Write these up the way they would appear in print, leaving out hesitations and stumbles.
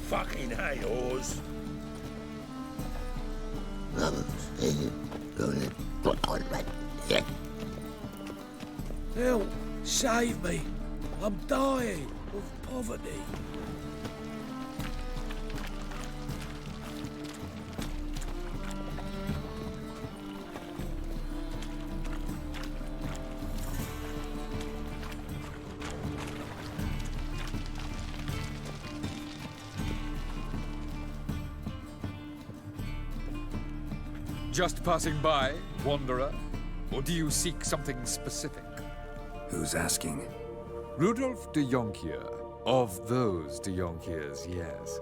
fucking hate whores. Help! Save me! I'm dying of poverty. Just passing by, wanderer? Or do you seek something specific? Who's asking? Rudolf de Jonkier. Of those de Jonkiers, yes.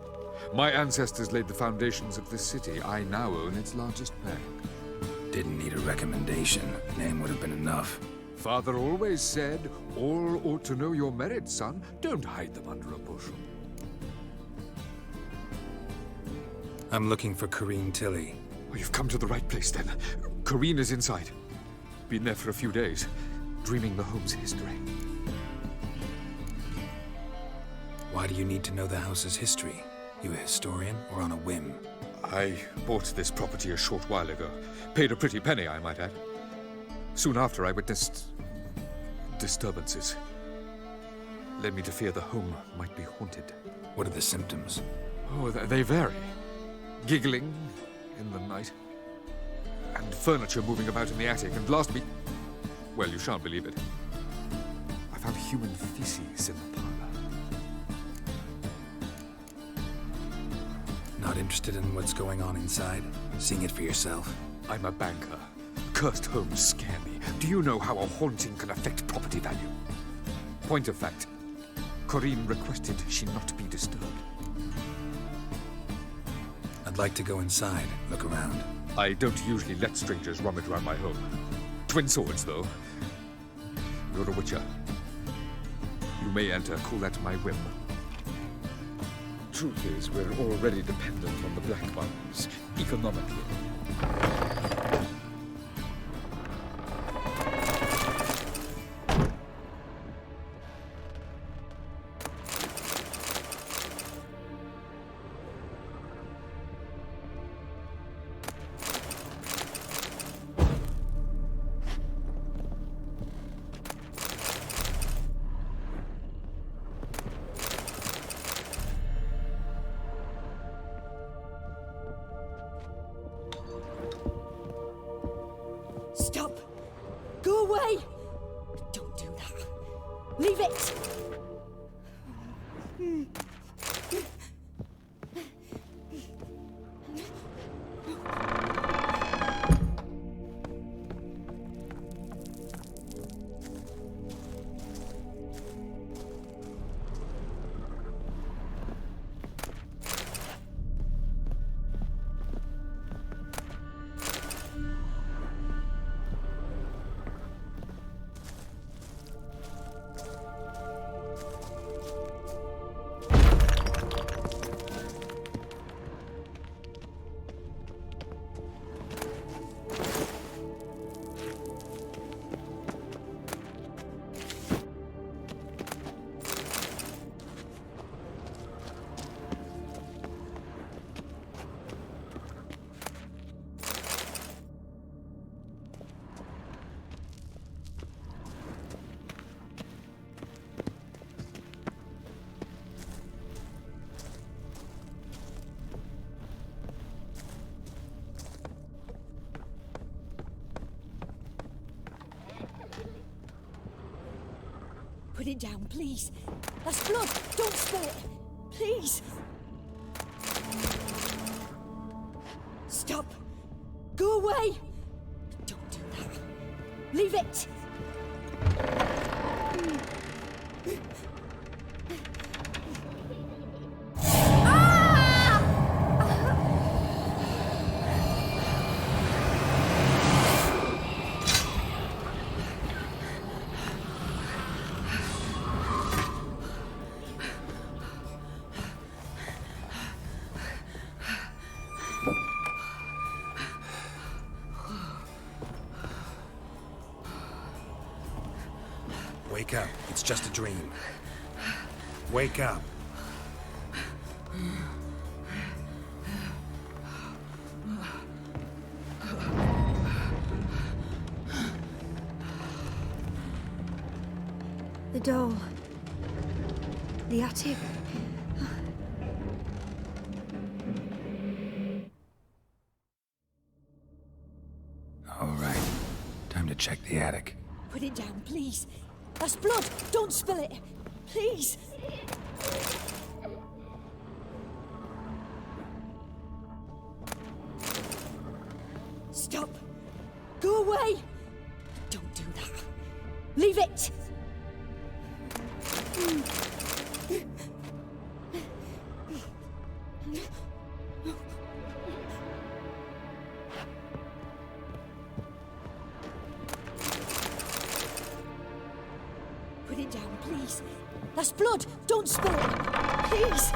My ancestors laid the foundations of this city. I now own its largest bank. Didn't need a recommendation. Name would have been enough. Father always said, all ought to know your merits, son. Don't hide them under a bushel. I'm looking for Corrine Tilly. Oh, you've come to the right place, then. Corrine is inside. Been there for a few days, dreaming the home's history. Why do you need to know the house's history? You a historian or on a whim? I bought this property a short while ago. Paid a pretty penny, I might add. Soon after, I witnessed disturbances. Led me to fear the home might be haunted. What are the symptoms? Oh, they vary. Giggling in the night, and furniture moving about in the attic, and last week... Well, you shan't believe it. I found human feces in the parlor. Not interested in what's going on inside? Seeing it for yourself? I'm a banker. Cursed homes scare me. Do you know how a haunting can affect property value? Point of fact, Corrine requested she not be disturbed. I'd like to go inside, look around. I don't usually let strangers rummage around my home. Twin swords, though. You're a witcher. You may enter, call that my whim. Truth is, we're already dependent on the Black Ones, economically. Stop! Go away! Don't do that. Leave it! Put it down, please. That's blood. Don't spill it. Please. Stop. Go away. Don't do that. Leave it. Wake up. It's just a dream. Wake up. The door. The attic. All right. Time to check the attic. Put it down, please. That's blood. Don't spill it. Please. Stop. Go away. Don't do that. Leave it. Put it down, please. That's blood. Don't spill it. Please.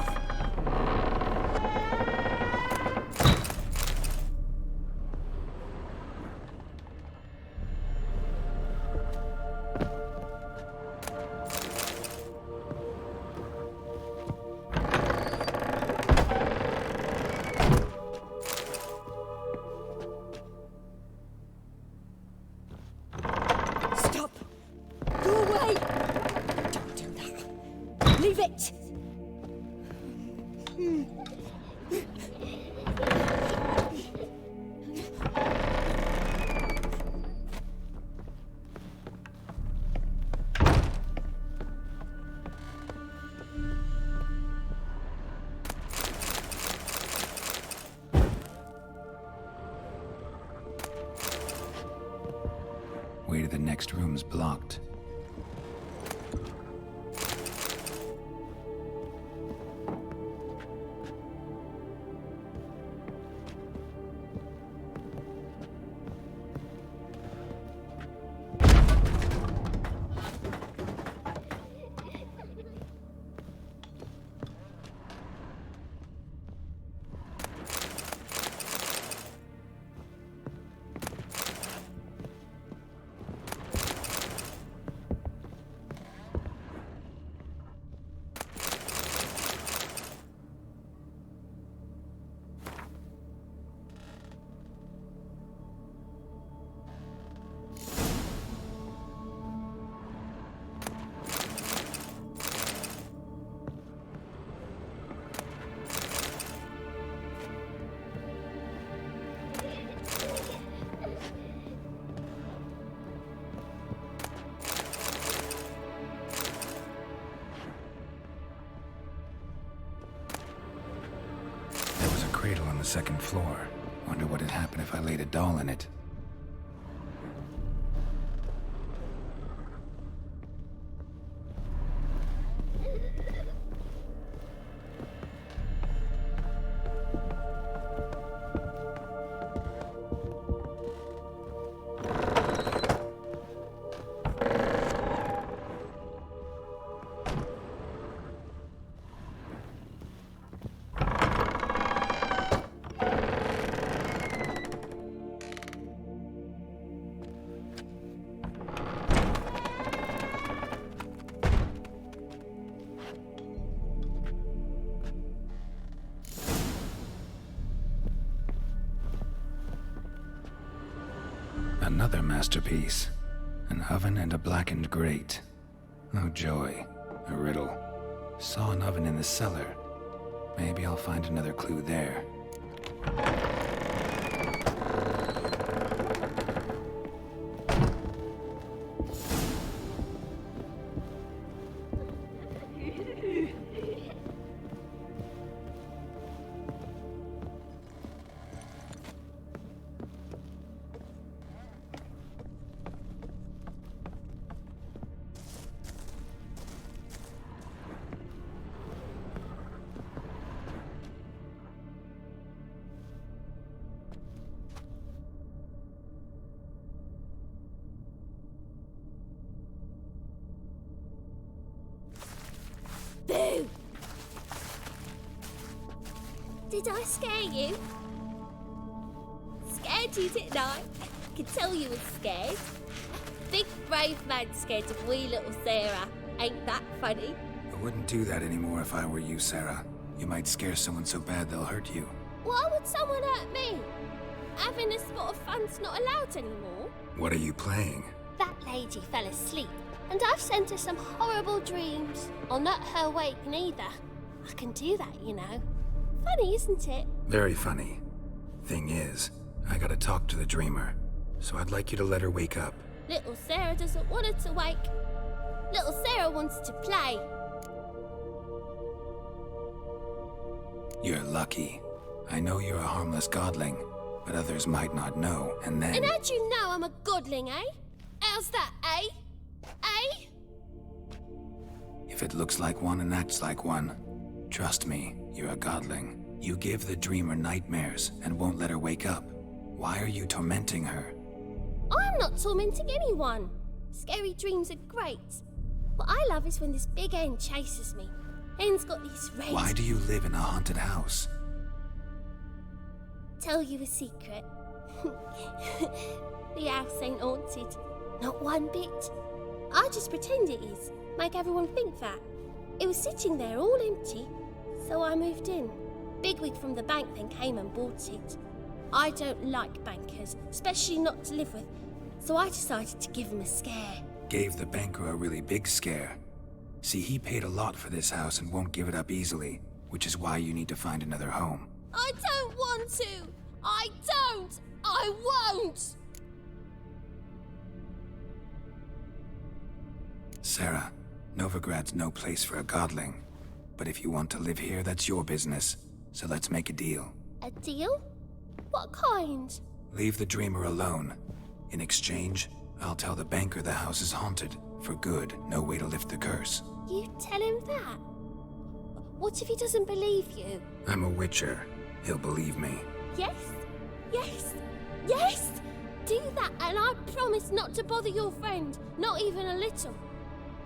Stop. Go away. Don't do that. Leave it. Way to the next room's blocked. Cradle on the second floor. Wonder what would happen if I laid a doll in it. Another masterpiece. An oven and a blackened grate. Oh joy. A riddle. Saw an oven in the cellar. Maybe I'll find another clue there. Boo! Did I scare you? Scared you, didn't I? Could tell you was scared. Big brave man scared of wee little Sarah. Ain't that funny? I wouldn't do that anymore if I were you, Sarah. You might scare someone so bad they'll hurt you. Why would someone hurt me? Having a spot of fun's not allowed anymore. What are you playing? That lady fell asleep, And I've sent her some horrible dreams. I'll not her wake neither. I can do that, you know. Funny, isn't it? Very funny. Thing is, I gotta talk to the dreamer, so I'd like you to let her wake up. Little Sarah doesn't want her to wake. Little Sarah wants to play. You're lucky. I know you're a harmless godling, but others might not know, and then... And how'd you know I'm a godling, eh? How's that, eh? Eh? If it looks like one and acts like one, trust me, you're a godling. You give the dreamer nightmares and won't let her wake up. Why are you tormenting her? I'm not tormenting anyone. Scary dreams are great. What I love is when this big hen chases me. Hen's got these red... Why do you live in a haunted house? Tell you a secret. The house ain't haunted. Not one bit. I just pretend it is. Make everyone think that. It was sitting there all empty, so I moved in. Bigwig from the bank then came and bought it. I don't like bankers, especially not to live with, so I decided to give him a scare. Gave the banker a really big scare. See, he paid a lot for this house and won't give it up easily, which is why you need to find another home. I don't want to! I don't! I won't! Sarah, Novigrad's no place for a godling. But if you want to live here, that's your business. So let's make a deal. A deal? What kind? Leave the dreamer alone. In exchange, I'll tell the banker the house is haunted. For good, no way to lift the curse. You tell him that? What if he doesn't believe you? I'm a witcher. He'll believe me. Yes, yes, yes! Do that and I promise not to bother your friend, not even a little.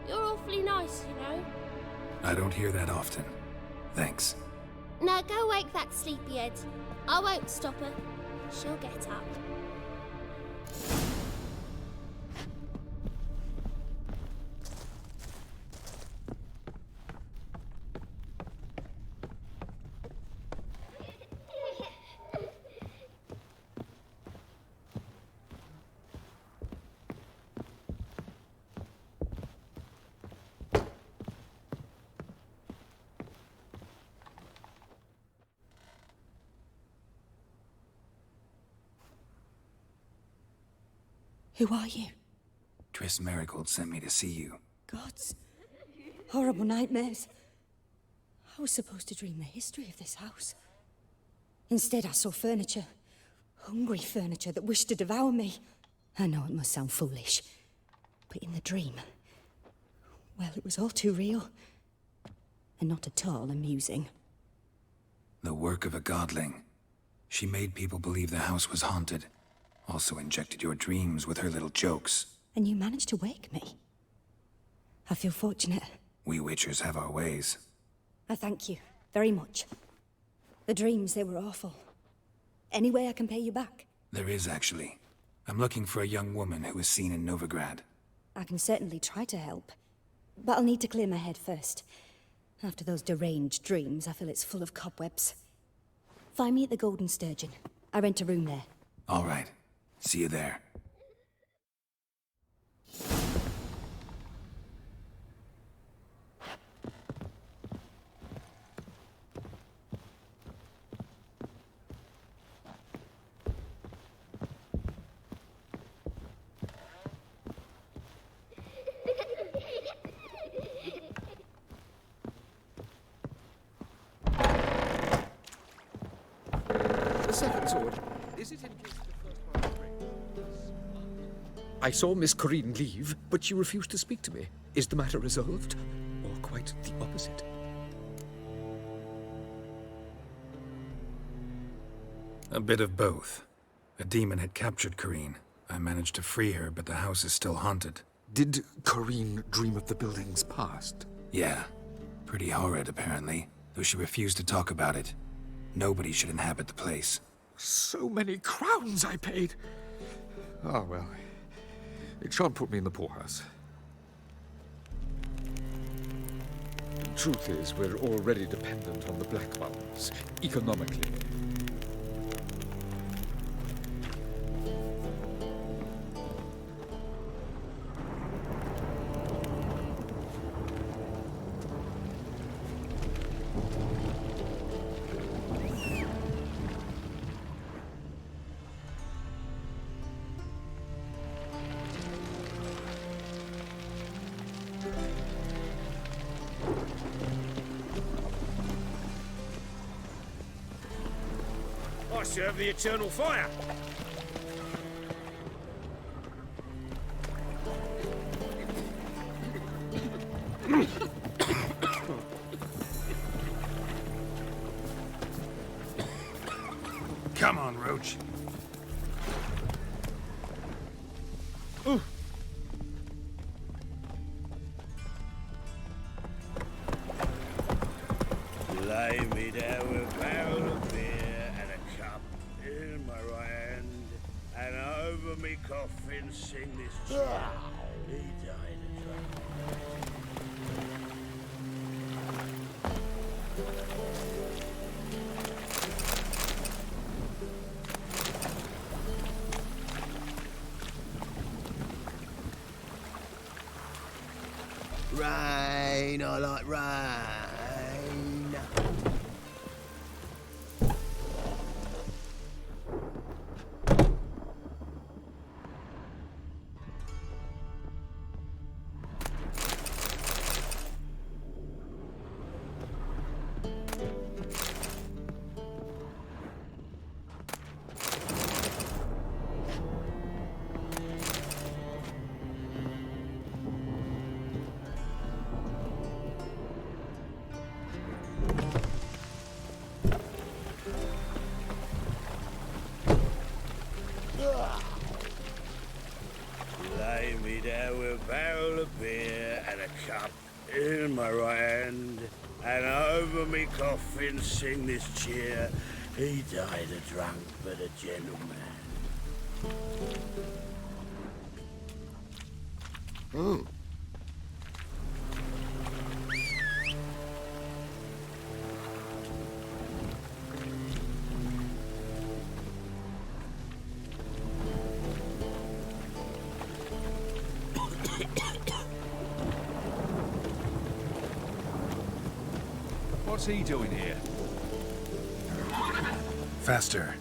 You're awfully nice, you know. I don't hear that often. Thanks. Now go wake that sleepyhead. I won't stop her. She'll get up. Who are you? Triss Marigold sent me to see you. Gods. Horrible nightmares. I was supposed to dream the history of this house. Instead, I saw furniture. Hungry furniture that wished to devour me. I know it must sound foolish, but in the dream, well, it was all too real. And not at all amusing. The work of a godling. She made people believe the house was haunted. Also injected your dreams with her little jokes. And you managed to wake me. I feel fortunate. We witchers have our ways. I thank you very much. The dreams, they were awful. Any way I can pay you back? There is, actually. I'm looking for a young woman who was seen in Novigrad. I can certainly try to help. But I'll need to clear my head first. After those deranged dreams, I feel it's full of cobwebs. Find me at the Golden Sturgeon. I rent a room there. All right. See you there. The second sword. Is it in case the first part of the ring? I saw Miss Corinne leave, but she refused to speak to me. Is the matter resolved? Or quite the opposite? A bit of both. A demon had captured Corinne. I managed to free her, but the house is still haunted. Did Corinne dream of the building's past? Yeah. Pretty horrid, apparently, though she refused to talk about it. Nobody should inhabit the place. So many crowns I paid! Ah, well. It shan't put me in the poorhouse. The truth is, we're already dependent on the Black Ones, economically. serve the eternal fire. Come on, Roach. Lay me down with a barrel of beer and a cup in my right hand, and over me coffin sing this tune. He died a drunk. Rain, I like rain. Lay me down with a barrel of beer and a cup in my right hand, and over me coffin sing this cheer. He died a drunk but a gentleman. What's he doing here? Faster.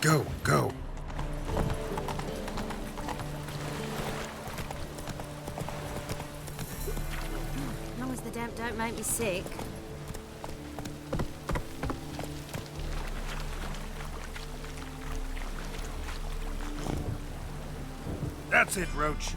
Go, go. As long as the damp don't make me sick. That's it, Roach.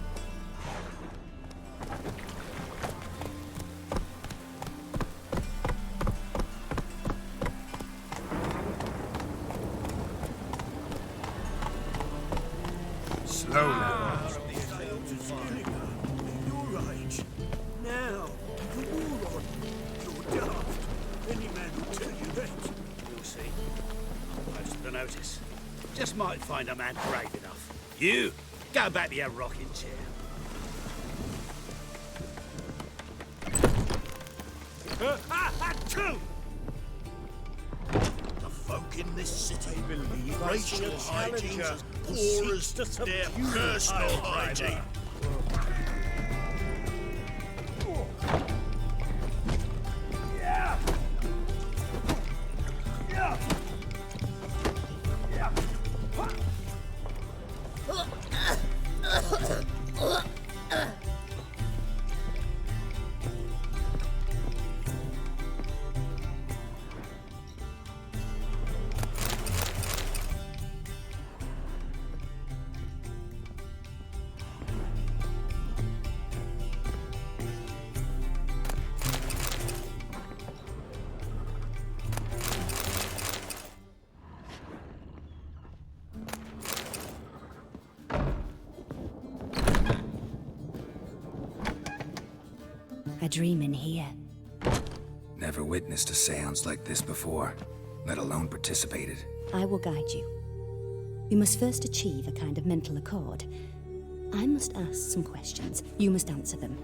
Slowly. Your age. Now, the war on. You're daft. Any man will tell you that. You'll see. I'll post the notice. Just might find a man brave enough. You, go back to your rocking chair. Two! The folk in this city believe racial hygiene as poor as their personal hygiene. A dream in here. Never witnessed a seance like this before, let alone participated. I will guide you. We must first achieve a kind of mental accord. I must ask some questions. You must answer them.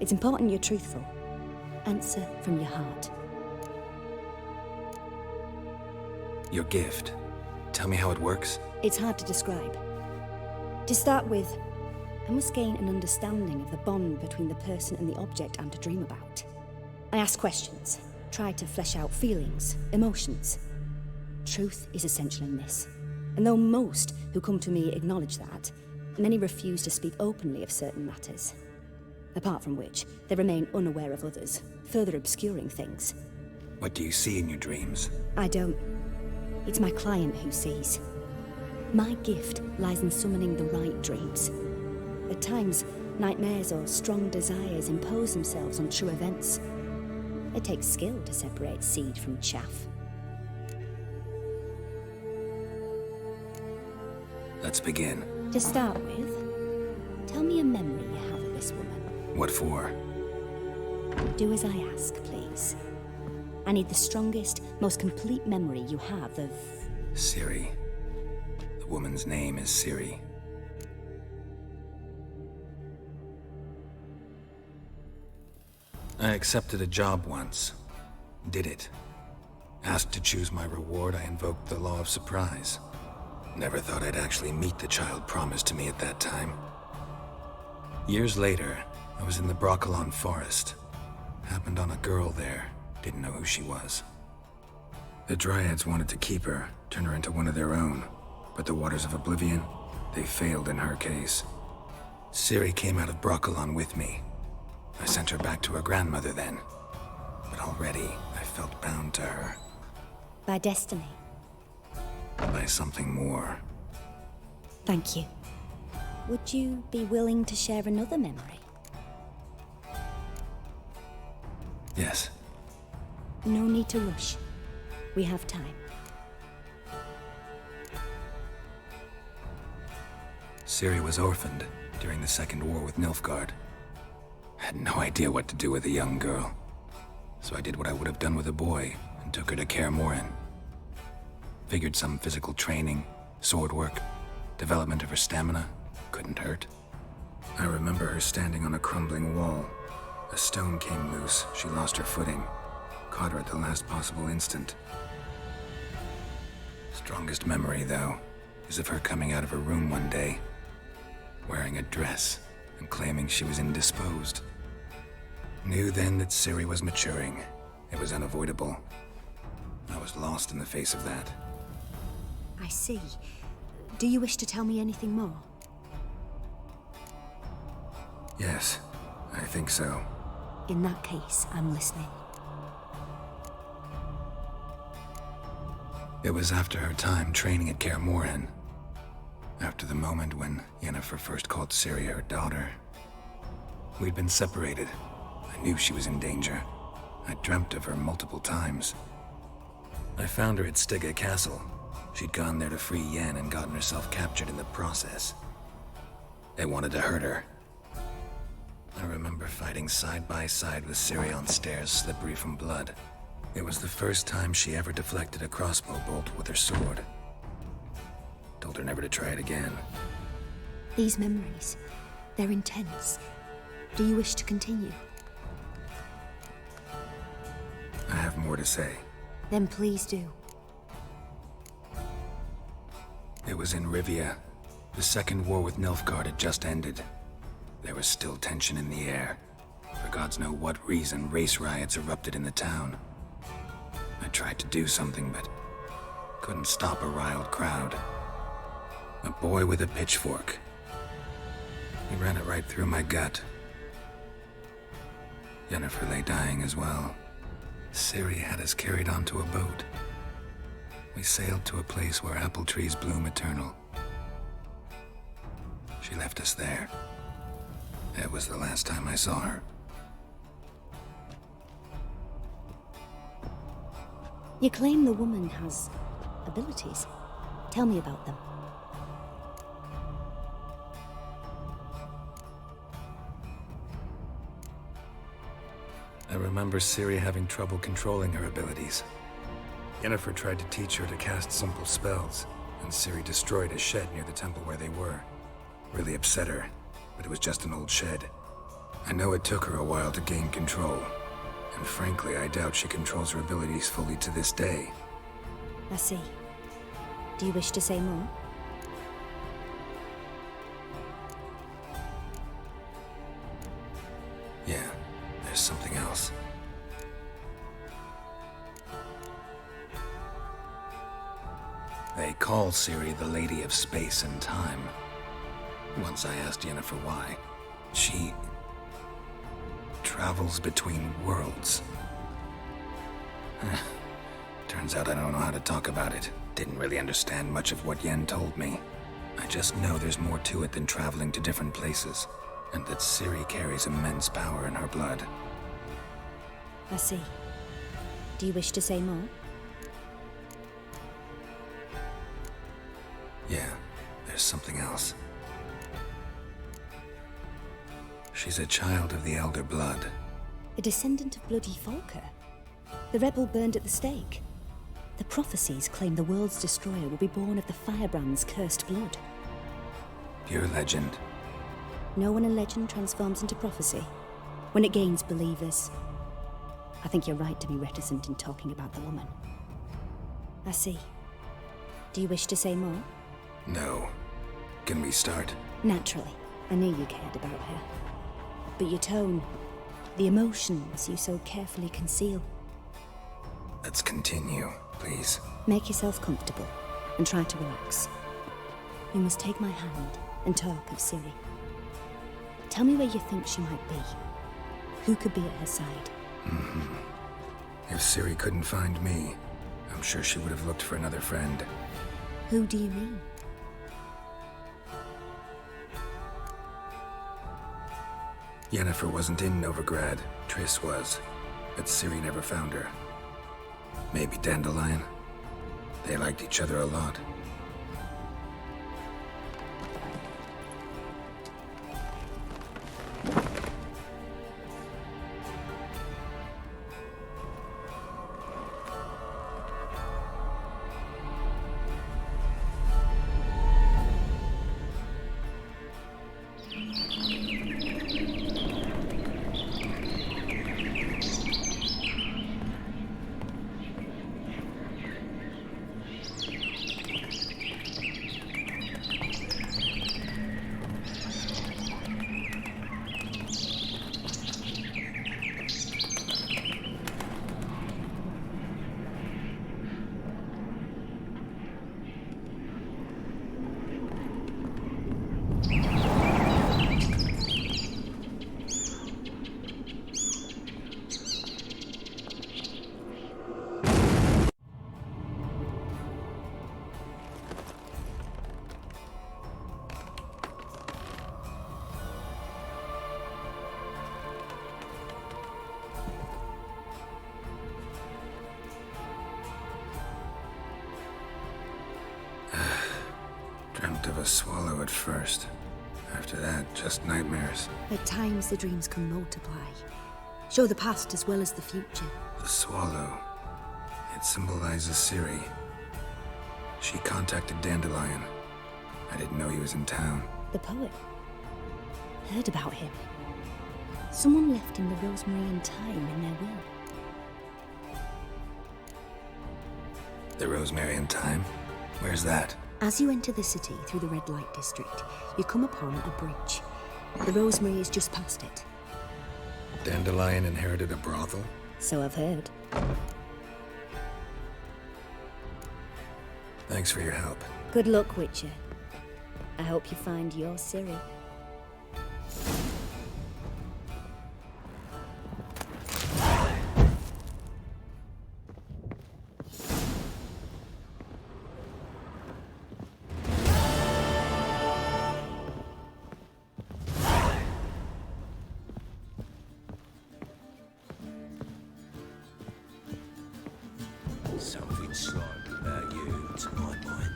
It's important you're truthful. Answer from your heart. Your gift. Tell me how it works. It's hard to describe. To start with, I must gain an understanding of the bond between the person and the object I'm to dream about. I ask questions. try to flesh out feelings, emotions. Truth is essential in this. And though most who come to me acknowledge that, many refuse to speak openly of certain matters. Apart from which, they remain unaware of others, further obscuring things. What do you see in your dreams? I don't. It's my client who sees. My gift lies in summoning the right dreams. At times, nightmares or strong desires impose themselves on true events. It takes skill to separate seed from chaff. Let's begin. To start with, tell me a memory you have of this woman. What for? Do as I ask, please. I need the strongest, most complete memory you have of... Ciri. The woman's name is Ciri. I accepted a job once. Did it. Asked to choose my reward, I invoked the law of surprise. Never thought I'd actually meet the child promised to me at that time. Years later, I was in the Broccolon forest. Happened on a girl there. Didn't know who she was. The Dryads wanted to keep her, turn her into one of their own. But the Waters of Oblivion, they failed in her case. Ciri came out of Broccolon with me. I sent her back to her grandmother then. But already, I felt bound to her. By destiny. By something more. Thank you. Would you be willing to share another memory? Yes. No need to rush. We have time. Ciri was orphaned during the Second War with Nilfgaard. Had no idea what to do with a young girl. So I did what I would have done with a boy and took her to Kaer Morhen. Figured some physical training, sword work, development of her stamina couldn't hurt. I remember her standing on a crumbling wall. A stone came loose, she lost her footing. Caught her at the last possible instant. Strongest memory, though, is of her coming out of her room one day, wearing a dress and claiming she was indisposed. Knew then that Ciri was maturing. It was unavoidable. I was lost in the face of that. I see. Do you wish to tell me anything more? Yes, I think so. In that case, I'm listening. It was after her time training at Kaer Morhen. After the moment when Yennefer first called Ciri her daughter. We'd been separated. I knew she was in danger. I dreamt of her multiple times. I found her at Stygga Castle. She'd gone there to free Yen and gotten herself captured in the process. They wanted to hurt her. I remember fighting side by side with Ciri on stairs slippery from blood. It was the first time she ever deflected a crossbow bolt with her sword. Told her never to try it again. These memories, they're intense. Do you wish to continue? I have more to say. Then please do. It was in Rivia. The Second War with Nilfgaard had just ended. There was still tension in the air. For gods know what reason, race riots erupted in the town. I tried to do something, but couldn't stop a riled crowd. A boy with a pitchfork. He ran it right through my gut. Yennefer lay dying as well. Ciri had us carried onto a boat. We sailed to a place where apple trees bloom eternal. She left us there. It was the last time I saw her. You claim the woman has abilities. Tell me about them. I remember Ciri having trouble controlling her abilities. Yennefer tried to teach her to cast simple spells, and Ciri destroyed a shed near the temple where they were. Really upset her, but it was just an old shed. I know it took her a while to gain control, and frankly, I doubt she controls her abilities fully to this day. I see. Do you wish to say more? Yeah, there's something else. They call Ciri the Lady of Space and Time. Once I asked Yennefer why. She travels between worlds. Turns out I don't know how to talk about it. Didn't really understand much of what Yen told me. I just know there's more to it than traveling to different places, and that Ciri carries immense power in her blood. I see. Do you wish to say more? Yeah, there's something else. She's a child of the Elder Blood. A descendant of bloody Volker? The rebel burned at the stake. The prophecies claim the world's destroyer will be born of the Firebrand's cursed blood. Pure legend. Know when a legend transforms into prophecy? When it gains believers. I think you're right to be reticent in talking about the woman. I see. Do you wish to say more? No. Can we start? Naturally. I knew you cared about her. But your tone, the emotions you so carefully conceal. Let's continue, please. Make yourself comfortable and try to relax. You must take my hand and talk of Ciri. Tell me where you think she might be. Who could be at her side? If Ciri couldn't find me, I'm sure she would have looked for another friend. Who do you mean? Yennefer wasn't in Novigrad. Triss was. But Ciri never found her. Maybe Dandelion? They liked each other a lot. Dreamt of a swallow at first. After that, just nightmares. At times the dreams can multiply. Show the past as well as the future. The swallow. It symbolizes Ciri. She contacted Dandelion. I didn't know he was in town. The poet. Heard about him. Someone left him the rosemary and thyme in their will. The Rosemary and Thyme? Where's that? As you enter the city through the red light district, you come upon a bridge. The rosemary is just past it. Dandelion inherited a brothel? So I've heard. Thanks for your help. Good luck, Witcher. I hope you find your Ciri. Something slight about you, to my mind.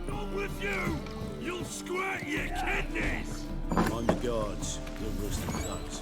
Not with you! You'll squirt your kidneys! Mind the guards, you'll roast the ducks.